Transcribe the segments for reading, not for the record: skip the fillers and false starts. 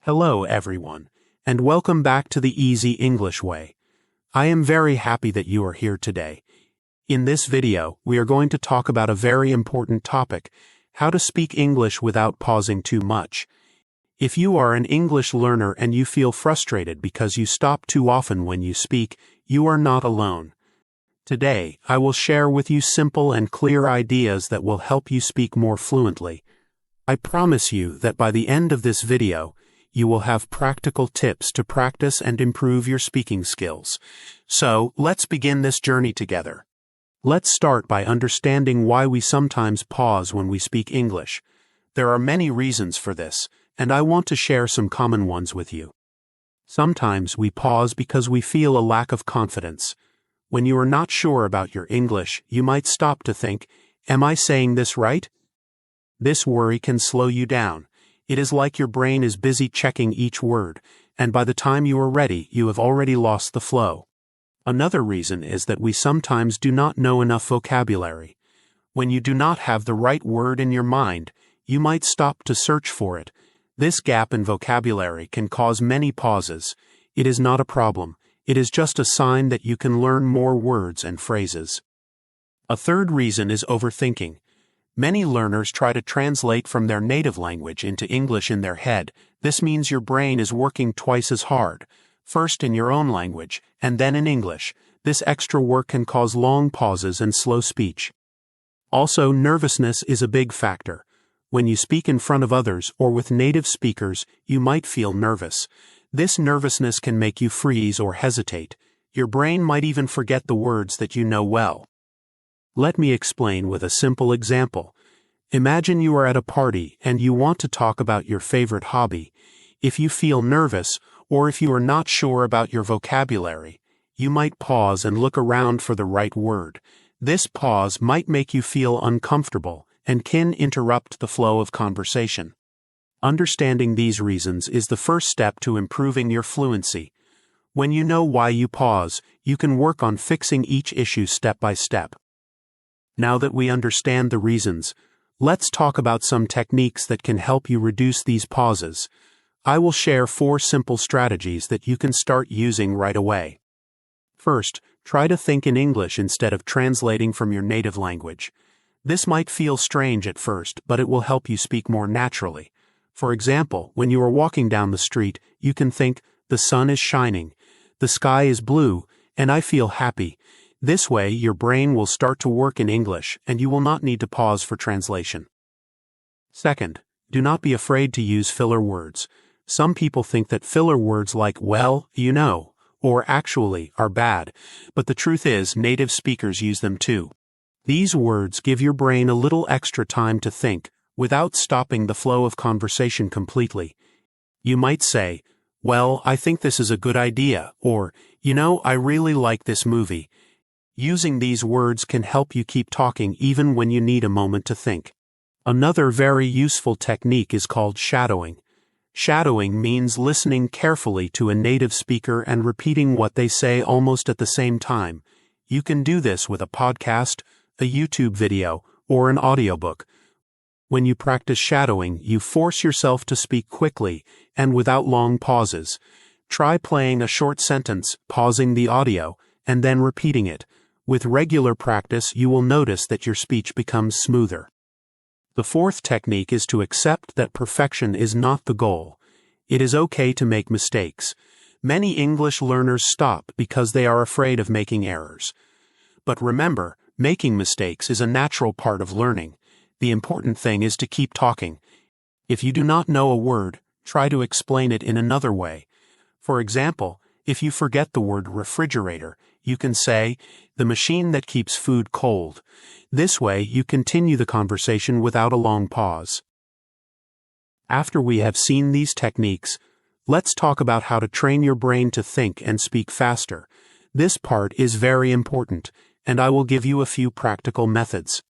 Hello everyone, and welcome back to the Easy English Way. I am very happy that you are here today. In this video, we are going to talk about a very important topic, how to speak English without pausing too much. If you are an English learner and you feel frustrated because you stop too often when you speak, you are not alone. Today, I will share with you simple and clear ideas that will help you speak more fluently. I promise you that by the end of this video, you will have practical tips to practice and improve your speaking skills. So, let's begin this journey together. Let's start by understanding why we sometimes pause when we speak English. There are many reasons for this, and I want to share some common ones with you. Sometimes we pause because we feel a lack of confidence. When you are not sure about your English, you might stop to think, "Am I saying this right?" This worry can slow you down. It is like your brain is busy checking each word, and by the time you are ready, you have already lost the flow. Another reason is that we sometimes do not know enough vocabulary. When you do not have the right word in your mind, you might stop to search for it. This gap in vocabulary can cause many pauses. It is not a problem. It is just a sign that you can learn more words and phrases. A third reason is overthinking. Many learners try to translate from their native language into English in their head. This means your brain is working twice as hard, first in your own language, and then in English. This extra work can cause long pauses and slow speech. Also, nervousness is a big factor. When you speak in front of others or with native speakers, you might feel nervous. This nervousness can make you freeze or hesitate. Your brain might even forget the words that you know well. Let me explain with a simple example. Imagine you are at a party and you want to talk about your favorite hobby. If you feel nervous, or if you are not sure about your vocabulary, you might pause and look around for the right word. This pause might make you feel uncomfortable and can interrupt the flow of conversation. Understanding these reasons is the first step to improving your fluency. When you know why you pause, you can work on fixing each issue step by step. Now that we understand the reasons, let's talk about some techniques that can help you reduce these pauses. I will share 4 simple strategies that you can start using right away. First, try to think in English instead of translating from your native language. This might feel strange at first, but it will help you speak more naturally. For example, when you are walking down the street, you can think, "The sun is shining, the sky is blue, and I feel happy." This way, your brain will start to work in English, and you will not need to pause for translation. Second, do not be afraid to use filler words. Some people think that filler words like "well," "you know," or "actually" are bad, but the truth is native speakers use them too. These words give your brain a little extra time to think, without stopping the flow of conversation completely. You might say, "Well, I think this is a good idea," or, "You know, I really like this movie." Using these words can help you keep talking even when you need a moment to think. Another very useful technique is called shadowing. Shadowing means listening carefully to a native speaker and repeating what they say almost at the same time. You can do this with a podcast, a YouTube video, or an audiobook. When you practice shadowing, you force yourself to speak quickly and without long pauses. Try playing a short sentence, pausing the audio, and then repeating it. With regular practice, you will notice that your speech becomes smoother. The fourth technique is to accept that perfection is not the goal. It is okay to make mistakes. Many English learners stop because they are afraid of making errors. But remember, making mistakes is a natural part of learning. The important thing is to keep talking. If you do not know a word, try to explain it in another way. For example, if you forget the word refrigerator, you can say, "the machine that keeps food cold." This way, you continue the conversation without a long pause. After we have seen these techniques, let's talk about how to train your brain to think and speak faster. This part is very important, and I will give you a few practical methods.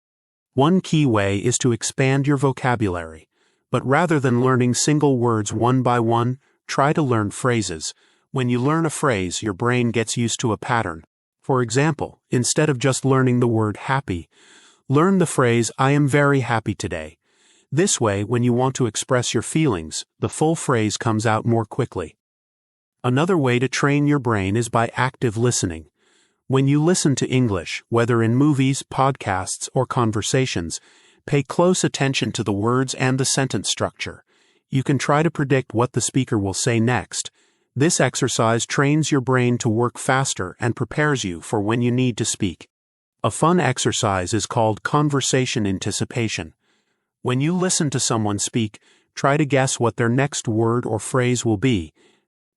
One key way is to expand your vocabulary, but rather than learning single words one by one, try to learn phrases. When you learn a phrase, your brain gets used to a pattern. For example, instead of just learning the word happy, learn the phrase "I am very happy today." This way, when you want to express your feelings, the full phrase comes out more quickly. Another way to train your brain is by active listening. When you listen to English, whether in movies, podcasts, or conversations, pay close attention to the words and the sentence structure. You can try to predict what the speaker will say next. This exercise trains your brain to work faster and prepares you for when you need to speak. A fun exercise is called conversation anticipation. When you listen to someone speak, try to guess what their next word or phrase will be.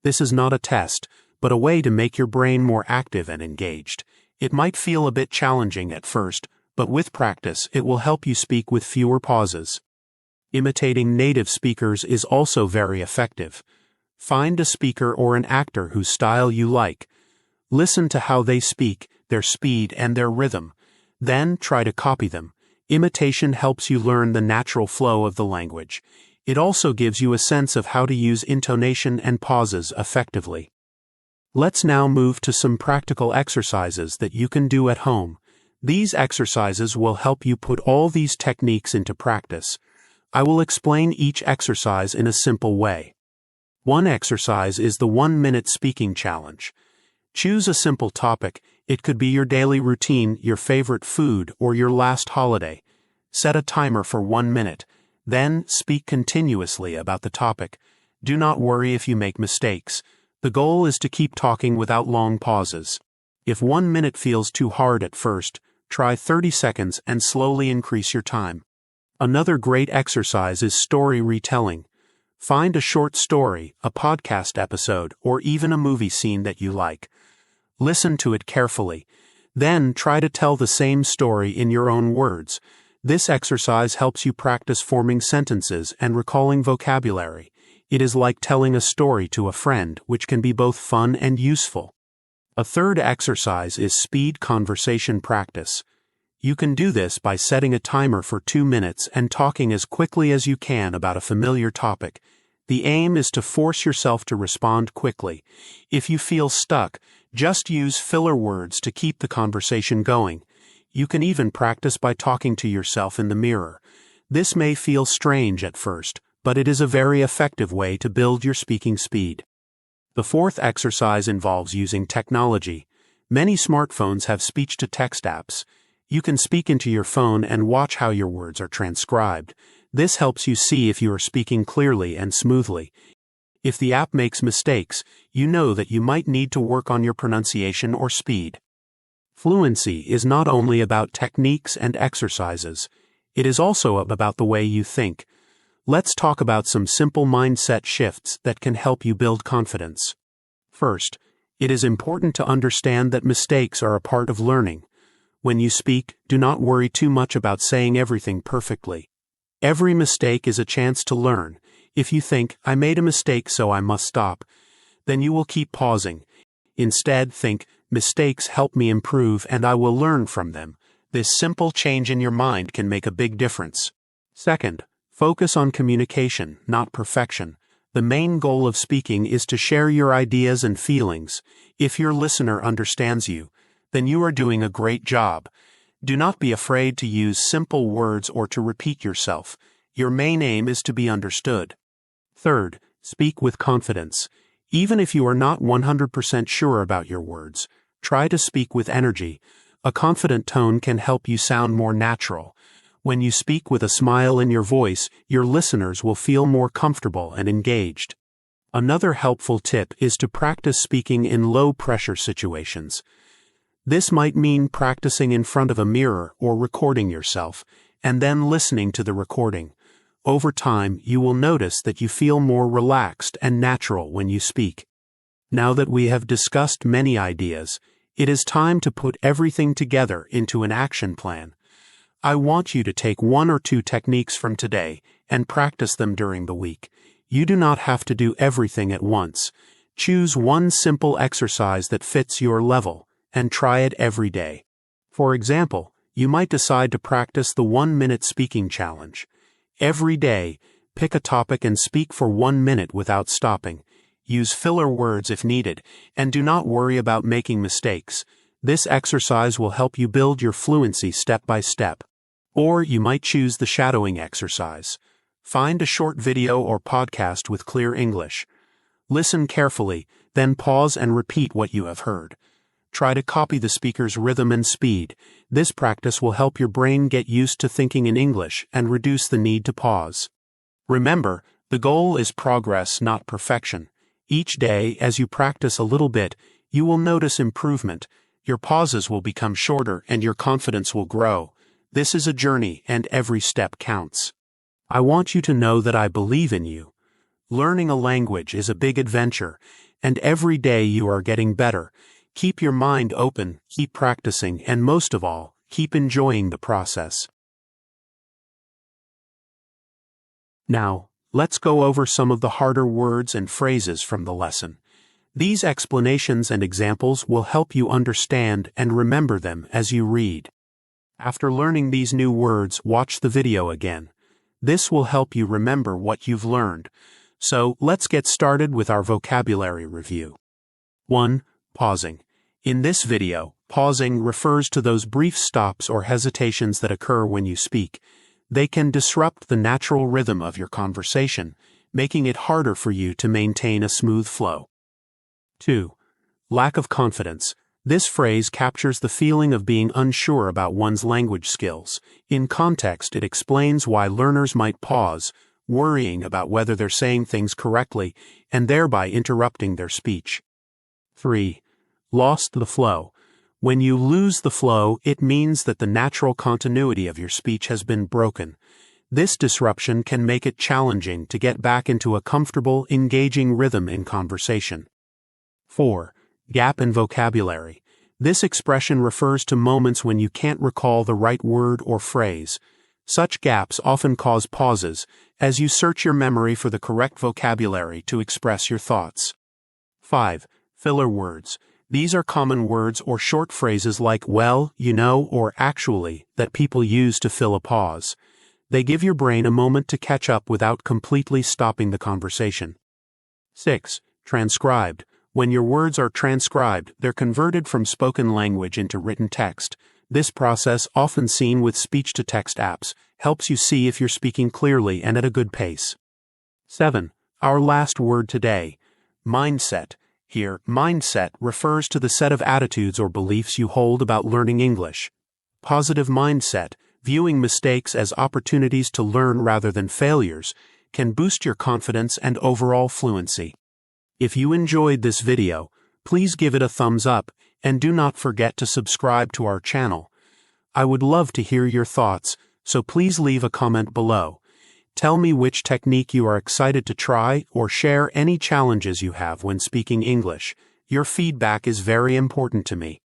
This is not a test, but a way to make your brain more active and engaged. It might feel a bit challenging at first, but with practice, it will help you speak with fewer pauses. Imitating native speakers is also very effective. Find a speaker or an actor whose style you like. Listen to how they speak, their speed, and their rhythm. Then try to copy them. Imitation helps you learn the natural flow of the language. It also gives you a sense of how to use intonation and pauses effectively. Let's now move to some practical exercises that you can do at home. These exercises will help you put all these techniques into practice. I will explain each exercise in a simple way. One exercise is the 1-minute speaking challenge. Choose a simple topic. It could be your daily routine, your favorite food, or your last holiday. Set a timer for 1 minute. Then speak continuously about the topic. Do not worry if you make mistakes. The goal is to keep talking without long pauses. If 1 minute feels too hard at first, try 30 seconds and slowly increase your time. Another great exercise is story retelling. Find a short story, a podcast episode, or even a movie scene that you like. Listen to it carefully. Then try to tell the same story in your own words. This exercise helps you practice forming sentences and recalling vocabulary. It is like telling a story to a friend, which can be both fun and useful. A third exercise is speed conversation practice. You can do this by setting a timer for 2 minutes and talking as quickly as you can about a familiar topic. The aim is to force yourself to respond quickly. If you feel stuck, just use filler words to keep the conversation going. You can even practice by talking to yourself in the mirror. This may feel strange at first, but it is a very effective way to build your speaking speed. The fourth exercise involves using technology. Many smartphones have speech-to-text apps. You can speak into your phone and watch how your words are transcribed. This helps you see if you are speaking clearly and smoothly. If the app makes mistakes, you know that you might need to work on your pronunciation or speed. Fluency is not only about techniques and exercises. It is also about the way you think. Let's talk about some simple mindset shifts that can help you build confidence. First, it is important to understand that mistakes are a part of learning. When you speak, do not worry too much about saying everything perfectly. Every mistake is a chance to learn. If you think, I made a mistake so I must stop, then you will keep pausing. Instead, think, mistakes help me improve and I will learn from them. This simple change in your mind can make a big difference. Second, focus on communication, not perfection. The main goal of speaking is to share your ideas and feelings. If your listener understands you, then you are doing a great job. Do not be afraid to use simple words or to repeat yourself. Your main aim is to be understood. Third, speak with confidence. Even if you are not 100% sure about your words, try to speak with energy. A confident tone can help you sound more natural. When you speak with a smile in your voice, your listeners will feel more comfortable and engaged. Another helpful tip is to practice speaking in low-pressure situations. This might mean practicing in front of a mirror or recording yourself, and then listening to the recording. Over time, you will notice that you feel more relaxed and natural when you speak. Now that we have discussed many ideas, it is time to put everything together into an action plan. I want you to take 1 or 2 techniques from today and practice them during the week. You do not have to do everything at once. Choose one simple exercise that fits your level and try it every day. For example, you might decide to practice the 1-minute speaking challenge. Every day, pick a topic and speak for 1 minute without stopping. Use filler words if needed, and do not worry about making mistakes. This exercise will help you build your fluency step by step. Or you might choose the shadowing exercise. Find a short video or podcast with clear English. Listen carefully, then pause and repeat what you have heard. Try to copy the speaker's rhythm and speed. This practice will help your brain get used to thinking in English and reduce the need to pause. Remember, the goal is progress, not perfection. Each day, as you practice a little bit, you will notice improvement. Your pauses will become shorter and your confidence will grow. This is a journey, and every step counts. I want you to know that I believe in you. Learning a language is a big adventure, and every day you are getting better. Keep your mind open, keep practicing, and most of all, keep enjoying the process. Now, let's go over some of the harder words and phrases from the lesson. These explanations and examples will help you understand and remember them as you read. After learning these new words, watch the video again. This will help you remember what you've learned. So, let's get started with our vocabulary review. 1. Pausing. In this video, pausing refers to those brief stops or hesitations that occur when you speak. They can disrupt the natural rhythm of your conversation, making it harder for you to maintain a smooth flow. 2. Lack of confidence. This phrase captures the feeling of being unsure about one's language skills. In context, it explains why learners might pause, worrying about whether they're saying things correctly, and thereby interrupting their speech. 3. Lost the flow. When you lose the flow, it means that the natural continuity of your speech has been broken. This disruption can make it challenging to get back into a comfortable, engaging rhythm in conversation. 4. Gap in vocabulary. This expression refers to moments when you can't recall the right word or phrase. Such gaps often cause pauses as you search your memory for the correct vocabulary to express your thoughts. 5. Filler words. These are common words or short phrases like well, you know, or actually that people use to fill a pause. They give your brain a moment to catch up without completely stopping the conversation. 6. Transcribed. When your words are transcribed, they're converted from spoken language into written text. This process, often seen with speech-to-text apps, helps you see if you're speaking clearly and at a good pace. 7. Our last word today. Mindset. Here, mindset refers to the set of attitudes or beliefs you hold about learning English. Positive mindset, viewing mistakes as opportunities to learn rather than failures, can boost your confidence and overall fluency. If you enjoyed this video, please give it a thumbs up and do not forget to subscribe to our channel. I would love to hear your thoughts, so please leave a comment below. Tell me which technique you are excited to try or share any challenges you have when speaking English. Your feedback is very important to me.